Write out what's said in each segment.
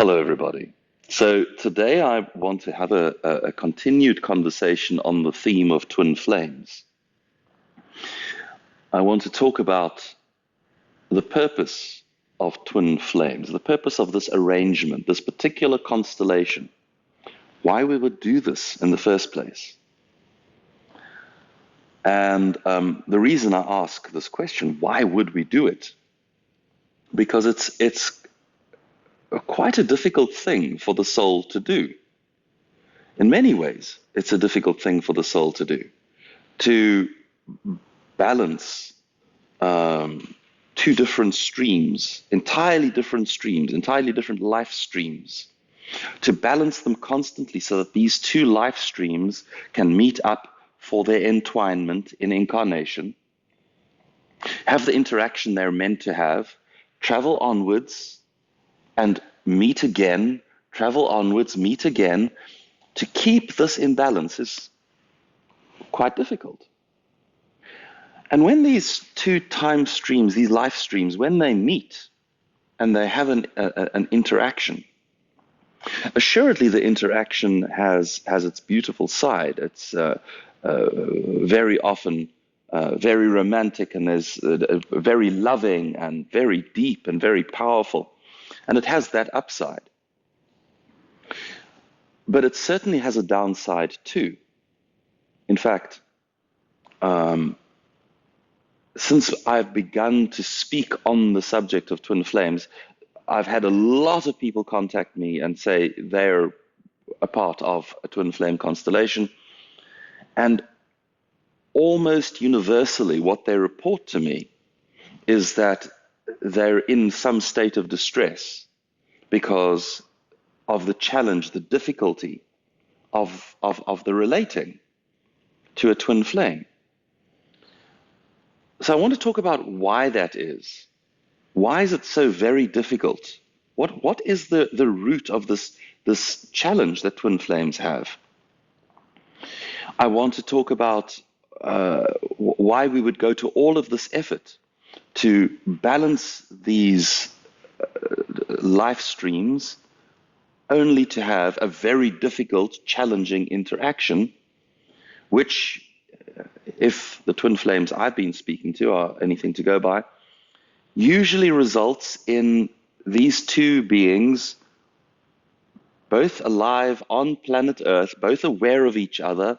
Hello, everybody. So today I want to have a continued conversation on the theme of twin flames. I want to talk about the purpose of twin flames, the purpose of this arrangement, this particular constellation, why we would do this in the first place. And the reason I ask this question, why would we do it? Because it's quite a difficult thing for the soul to do. In many ways, it's a difficult thing for the soul to do, to balance two different streams, entirely different life streams, to balance them constantly so that these two life streams can meet up for their entwinement in incarnation, have the interaction they're meant to have, travel onwards and meet again, travel onwards, meet again. To keep this in balance is quite difficult. And when these two time streams, these life streams, when they meet and they have an interaction, assuredly the interaction has its beautiful side. It's very often very romantic, and there's very loving and very deep and very powerful. And it has that upside. But it certainly has a downside too. In fact, since I've begun to speak on the subject of twin flames, I've had a lot of people contact me and say they're a part of a twin flame constellation. And almost universally, what they report to me is that they're in some state of distress because of the challenge, the difficulty of the relating to a twin flame. So I want to talk about why that is. Why is it so very difficult? What is the root of this challenge that twin flames have? I want to talk about why we would go to all of this effort to balance these life streams only to have a very difficult, challenging interaction, which, if the twin flames I've been speaking to are anything to go by, usually results in these two beings both alive on planet Earth, both aware of each other,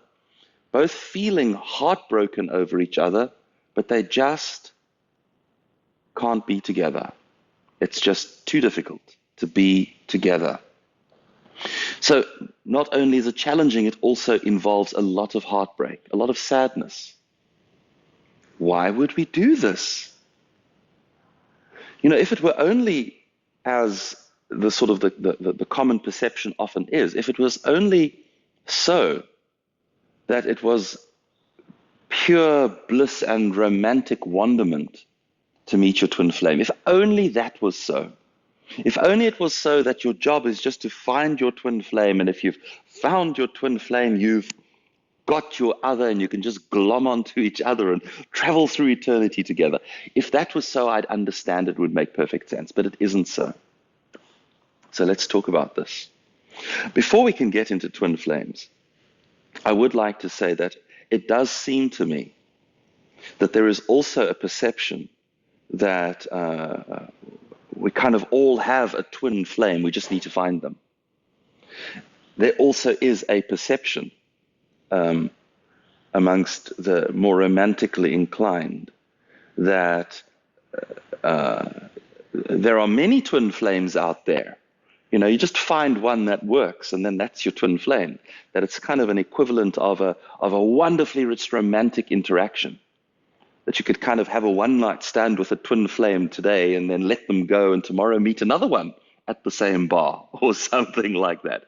both feeling heartbroken over each other, but they just can't be together. It's just too difficult to be together. So not only is it challenging, it also involves a lot of heartbreak, a lot of sadness. Why would we do this? You know, if it were only as the sort of the common perception often is, if it was only so that it was pure bliss and romantic wonderment to meet your twin flame, if only that was so, if only it was so that your job is just to find your twin flame, and if you've found your twin flame, you've got your other, and you can just glom onto each other and travel through eternity together. If that was so, I'd understand it would make perfect sense, but it isn't so. So let's talk about this. Before we can get into twin flames, I would like to say that it does seem to me that there is also a perception that we kind of all have a twin flame, we just need to find them. There also is a perception amongst the more romantically inclined that there are many twin flames out there. You know, you just find one that works, and then that's your twin flame. That it's kind of an equivalent of a wonderfully rich romantic interaction. That you could kind of have a one-night stand with a twin flame today and then let them go and tomorrow meet another one at the same bar or something like that.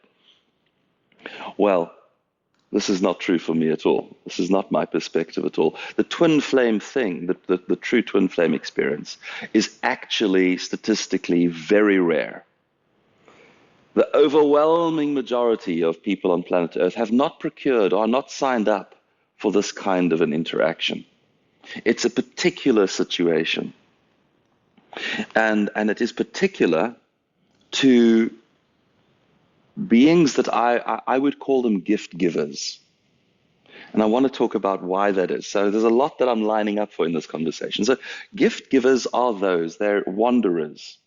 Well, this is not true for me at all. This is not my perspective at all. The twin flame thing, the true twin flame experience, is actually statistically very rare. The overwhelming majority of people on planet Earth have not procured or are not signed up for this kind of an interaction. It's a particular situation. And it is particular to beings that I would call them gift givers. And I want to talk about why that is. So there's a lot that I'm lining up for in this conversation. So gift givers are they're wanderers,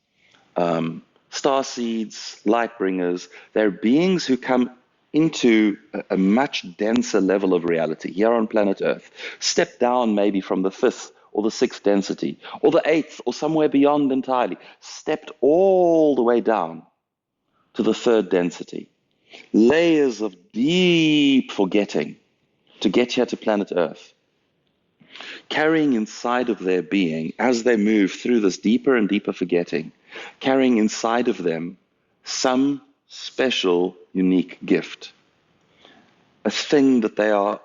star seeds, light bringers. They're beings who come into a much denser level of reality here on planet Earth. Step down maybe from the fifth or the sixth density, or the eighth, or somewhere beyond entirely. Stepped all the way down to the third density. Layers of deep forgetting to get here to planet Earth, carrying inside of their being, as they move through this deeper and deeper forgetting, carrying inside of them some special, unique gift, a thing that they are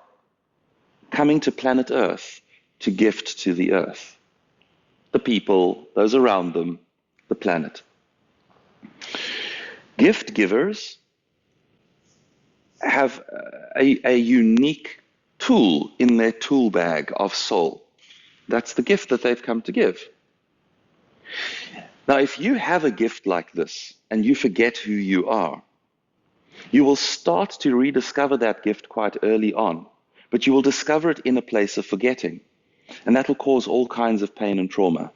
coming to planet Earth to gift to the Earth, the people, those around them, the planet. Gift givers have a unique tool in their tool bag of soul. That's the gift that they've come to give. Now, if you have a gift like this and you forget who you are, you will start to rediscover that gift quite early on, but you will discover it in a place of forgetting. And that will cause all kinds of pain and trauma.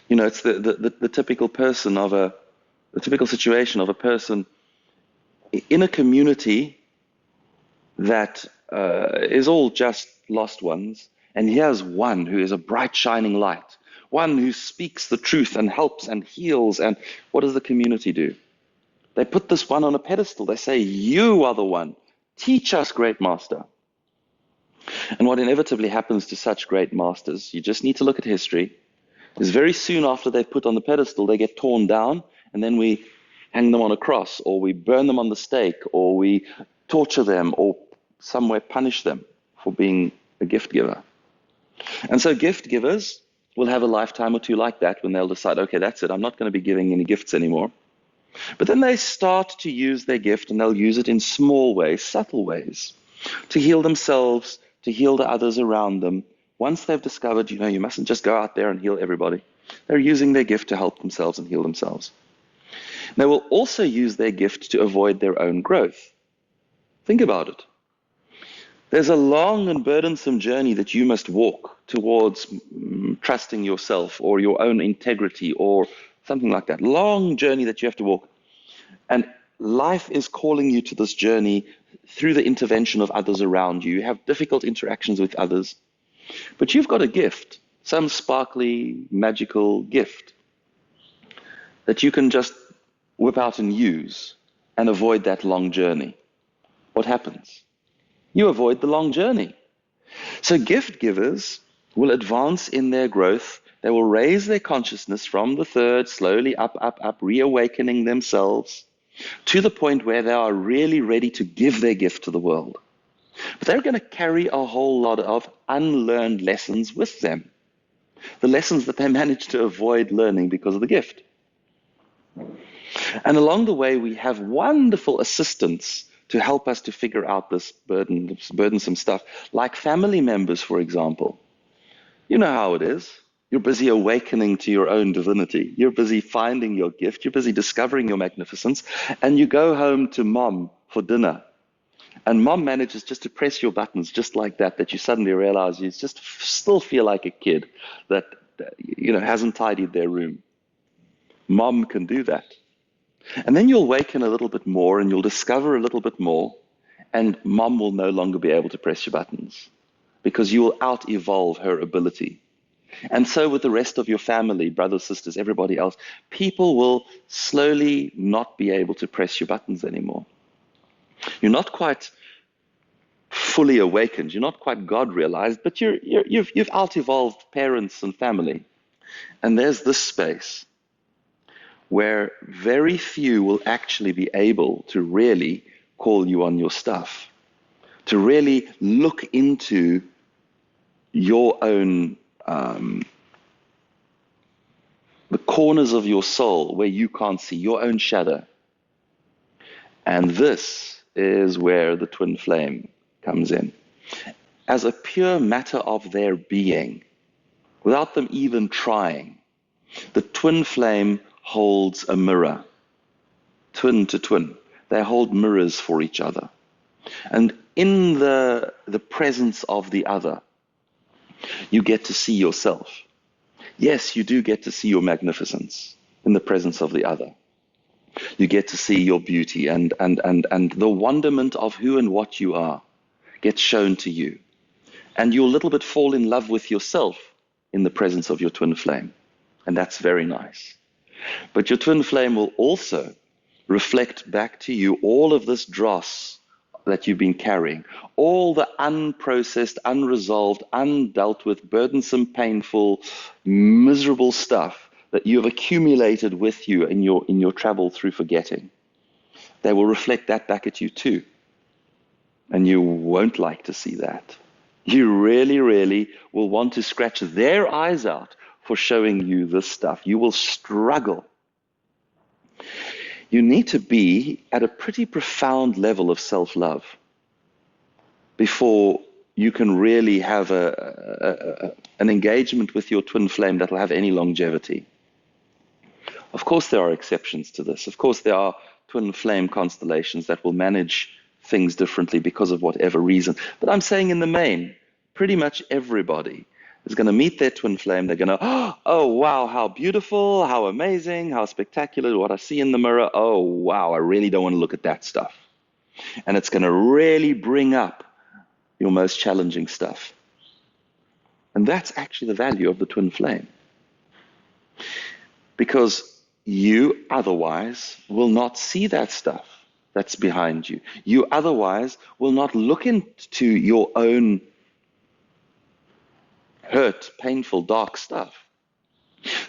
You know, it's the typical person the typical situation of a person in a community that is all just lost ones, and here's one who is a bright shining light, one who speaks the truth and helps and heals. And what does the community do? They put this one on a pedestal. They say, you are the one. Teach us, great master. And what inevitably happens to such great masters, you just need to look at history, is very soon after they've put on the pedestal, they get torn down, and then we hang them on a cross, or we burn them on the stake, or we torture them, or somewhere punish them for being a gift giver. And so gift givers will have a lifetime or two like that when they'll decide, okay, that's it, I'm not going to be giving any gifts anymore. But then they start to use their gift, and they'll use it in small ways, subtle ways, to heal themselves, to heal the others around them. Once they've discovered, you mustn't just go out there and heal everybody. They're using their gift to help themselves and heal themselves. They will also use their gift to avoid their own growth. Think about it. There's a long and burdensome journey that you must walk towards trusting yourself or your own integrity or something like that. Long journey that you have to walk. And life is calling you to this journey through the intervention of others around you. You have difficult interactions with others. But you've got a gift, some sparkly, magical gift that you can just whip out and use and avoid that long journey. What happens? You avoid the long journey. So gift givers will advance in their growth. They will raise their consciousness from the third, slowly up, reawakening themselves to the point where they are really ready to give their gift to the world. But they're going to carry a whole lot of unlearned lessons with them. The lessons that they managed to avoid learning because of the gift. And along the way, we have wonderful assistants to help us to figure out this burdensome stuff, like family members, for example. You know how it is. You're busy awakening to your own divinity. You're busy finding your gift. You're busy discovering your magnificence. And you go home to mom for dinner. And mom manages just to press your buttons just like that, that you suddenly realize you just still feel like a kid that hasn't tidied their room. Mom can do that. And then you'll awaken a little bit more and you'll discover a little bit more, and mom will no longer be able to press your buttons because you will out-evolve her ability. And so with the rest of your family, brothers, sisters, everybody else, people will slowly not be able to press your buttons anymore. You're not quite fully awakened. You're not quite God-realized, but you've out-evolved parents and family. And there's this space where very few will actually be able to really call you on your stuff, to really look into your own, the corners of your soul where you can't see, your own shadow. And this is where the twin flame comes in. As a pure matter of their being, without them even trying, the twin flame holds a mirror, twin to twin. They hold mirrors for each other. And in the presence of the other, you get to see yourself. Yes, you do get to see your magnificence in the presence of the other. You get to see your beauty, and the wonderment of who and what you are gets shown to you. And you a little bit fall in love with yourself in the presence of your twin flame. And that's very nice. But your twin flame will also reflect back to you all of this dross that you've been carrying, all the unprocessed, unresolved, undealt with, burdensome, painful, miserable stuff that you have accumulated with you in your travel through forgetting. They will reflect that back at you too. And you won't like to see that. You really, really will want to scratch their eyes out for showing you this stuff. You will struggle. You need to be at a pretty profound level of self-love before you can really have an engagement with your twin flame that will have any longevity. Of course, there are exceptions to this. Of course, there are twin flame constellations that will manage things differently because of whatever reason. But I'm saying in the main, pretty much everybody is going to meet their twin flame. They're going to, oh, wow, how beautiful, how amazing, how spectacular, what I see in the mirror. Oh, wow, I really don't want to look at that stuff. And it's going to really bring up your most challenging stuff. And that's actually the value of the twin flame. Because you otherwise will not see that stuff that's behind you. You otherwise will not look into your own hurt, painful, dark stuff.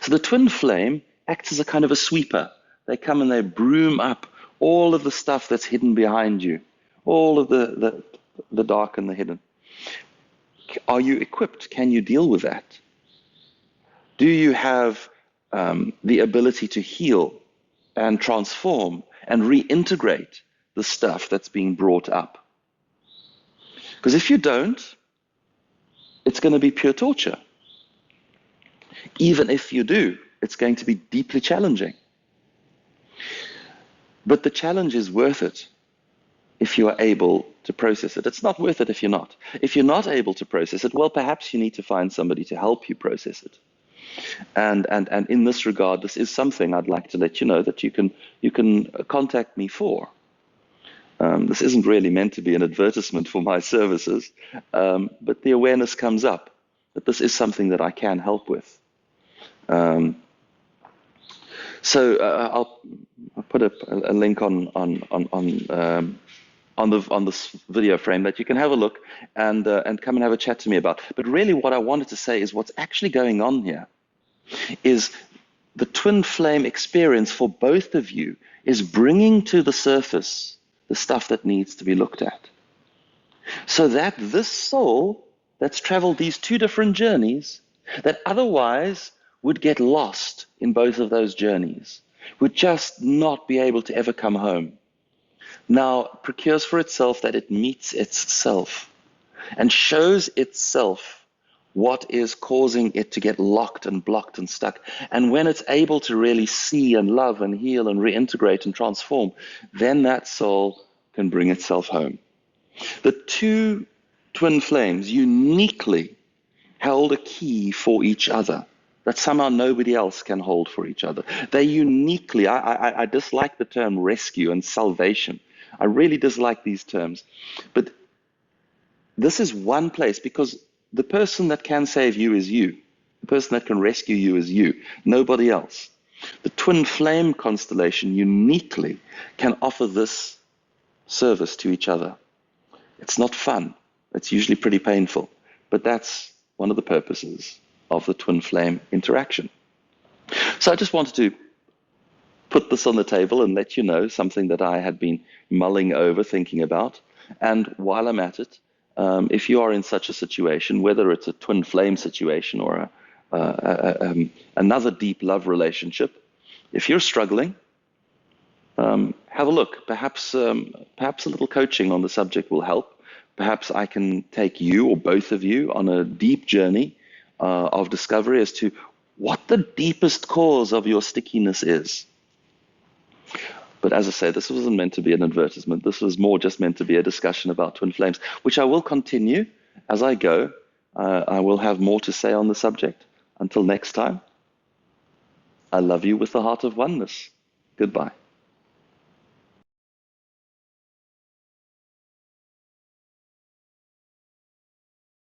So the twin flame acts as a kind of a sweeper. They come and they broom up all of the stuff that's hidden behind you, all of the dark and the hidden. Are you equipped? Can you deal with that? Do you have the ability to heal and transform and reintegrate the stuff that's being brought up? Because if you don't, it's going to be pure torture. Even if you do, it's going to be deeply challenging. But the challenge is worth it if you are able to process it. It's not worth it if you're not. If you're not able to process it, well, perhaps you need to find somebody to help you process it. And in this regard, this is something I'd like to let you know that you can contact me for. This isn't really meant to be an advertisement for my services, but the awareness comes up that this is something that I can help with. So I'll put a link on this video frame that you can have a look and come and have a chat to me about. But really, what I wanted to say is what's actually going on here is the twin flame experience for both of you is bringing to the surface the stuff that needs to be looked at. So that this soul that's traveled these two different journeys, that otherwise would get lost in both of those journeys, would just not be able to ever come home, now procures for itself that it meets itself and shows itself what is causing it to get locked and blocked and stuck. And when it's able to really see and love and heal and reintegrate and transform, then that soul can bring itself home. The two twin flames uniquely held a key for each other that somehow nobody else can hold for each other. They uniquely, I dislike the term rescue and salvation. I really dislike these terms. But this is one place, because the person that can save you is you. The person that can rescue you is you, nobody else. The twin flame constellation uniquely can offer this service to each other. It's not fun. It's usually pretty painful. But that's one of the purposes of the twin flame interaction. So I just wanted to put this on the table and let you know something that I had been mulling over, thinking about. And while I'm at it, if you are in such a situation, whether it's a twin flame situation or another deep love relationship, if you're struggling, have a look. Perhaps a little coaching on the subject will help. Perhaps I can take you or both of you on a deep journey of discovery as to what the deepest cause of your stickiness is. But as I say, this wasn't meant to be an advertisement. This was more just meant to be a discussion about twin flames, which I will continue as I go. I will have more to say on the subject. Until next time, I love you with the heart of oneness. Goodbye.